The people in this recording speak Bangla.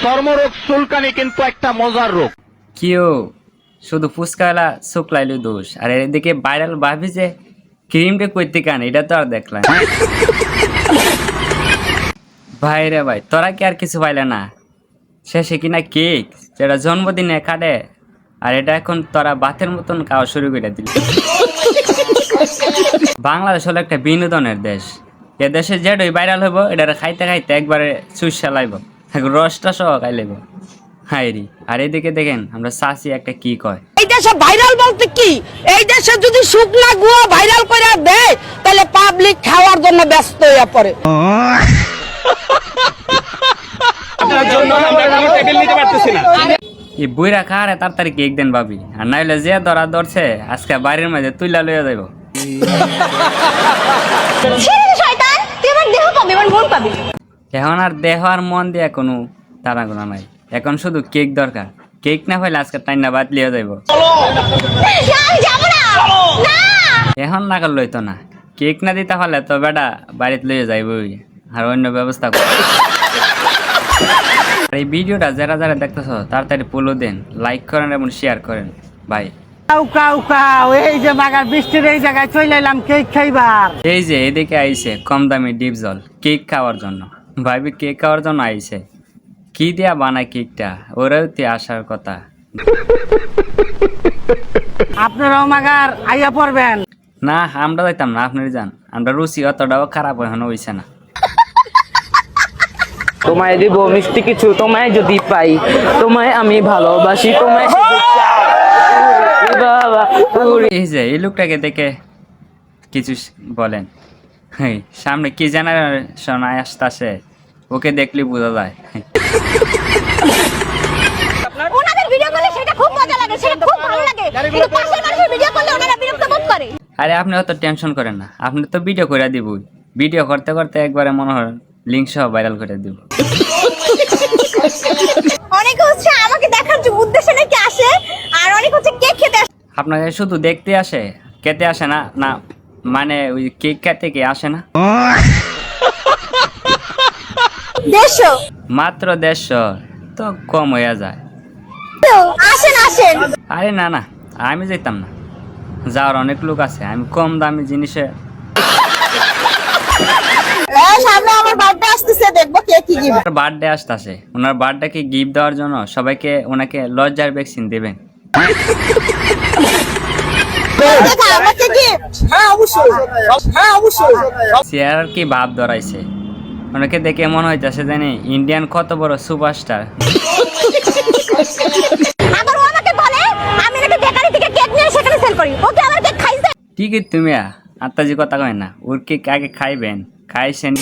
চর্মরোগ চুলকানি কিন্তু একটা মজার রোগ। কেউ শুধু ফুচকাওয়ালা শুক্লাইলে দোষ, আর এদিকে ভাইরাল ভাবি যে ক্রিমটা করতে কান, এটা তো আর দেখলাম। ভাই রে ভাই, তোরা কি আর কিছু পাইলে না? শেষে কিনা কেক যেটা জন্মদিনে কাটে, আর এটা এখন তোরা বাতের মতন খাওয়া শুরু করে দিল। বাংলাদেশ হলো একটা বিনোদনের দেশ। এ দেশে যেটাই ভাইরাল হইব এটা খাইতে খাইতে একবারে চুষা লাইব, রসটা সহ খাই লাইব। হাইরি, আর এদিকে দেখেন আমরা চাচি একটা কি কয়, এই দেশে ভাইরাল বলতে কি, এই দেশে যদি শুকনা গুয়া ভাইরাল করে দেয় তাহলে পাবলিক খাওয়ার জন্য ব্যস্ত হয়ে পড়ে। এই বইরা খারে তাড়াতাড়ি কেক দেন ভাবি, আর নাইলে যে ধরা ধরছে আজকে বাড়ির মাঝে তুইলা লইয়া যাইব। এখন আর দেহ আর মন দিয়ে কোনো তাড়াগুনা নাই, এখন শুধু কেক দরকার। কেক না পাইলে আজকে টাইনা বাদ লিয়া যাইব। এখন না কর লইতো না, কেক না দিতে পারলে তো বেটা বাড়িতে লইয়া যাইবই, আর অন্য ব্যবস্থা কর। এই ভিডিওটা যারা যারা দেখতেছ তাড়াতাড়ি ফলো দেন, লাইক করেন এবং শেয়ার করেন ভাই। এই যে মাগার বৃষ্টির এই জায়গায় চলে এলাম কেক খাইবার। এই যে এদিকে আইছে কম দামি ডিপ জল কেক খাওয়ার জন্য, ভাবি কেক খাওয়ার জন্য আইছে। কি দিয়া বানায় কেকটা, ওরাও তে আসার কথা। আপনারাও মাগার আইয়া পড়বেন না, আমরা যাইতাম না, আপনার যান। আমরা রুচি অতটাও খারাপ এখনো হইছে না। তোমায় দিব মিষ্টি কিছু, তোমায় যদি পাই, তোমায় আমি ভালোবাসি, তোমায় এই যে এই লোকটাকে দেখে কিছু বলেন। হ্যাঁ, সামনে কি জেনারেশন আসতেছে ওকে দেখলে বোঝা যায়। আরে আপনি অত টেনশন করেন না, আপনি তো ভিডিও করে দিবই। ভিডিও করতে করতে একবারে মনে হয় লিঙ্ক সহ ভাইরাল করে দিব। অনেকে হচ্ছে আমাকে দেখার উদ্দেশ্যে নাকি আসে, আর অনেক হচ্ছে কেক খেতে আসে। আপনাকে শুধু দেখতে আসে, খেতে আসে না? না মানে ওই কেক খেতে কে আসে না? 150 মাত্র 150 তো কম হয়ে যায়। আসেন আসেন। আরে না না, আমি যেতাম না, যাওয়ার অনেক লোক আছে। আমি কম দামি জিনিসে সামনে আমার বার্থডে আসতেছে, দেখবো কে কি গিফট। বার্থডে আসতেছে, ওনার বার্থডেকে গিফট দেওয়ার জন্য সবাইকে ওনাকে লজ্জার ভ্যাকসিন দেবেন। আমাকে গিফট? হ্যাঁ অবশ্যই, হ্যাঁ অবশ্যই। চেয়ার কি ভাব ধরাইছে, ওনাকে দেখে মনে হইতেছে জানি ইন্ডিয়ান কত বড় সুপারস্টার। আবার ও আমাকে বলে আমি নাকি বেকারি থেকে কেক নিয়ে সেখানে সেল করি। ওকে আমার কেক খাইছে। ঠিকই তুমি আত্মাজি কথা কয় না, ওর কেক আগে খাইবেন, খাইছেন।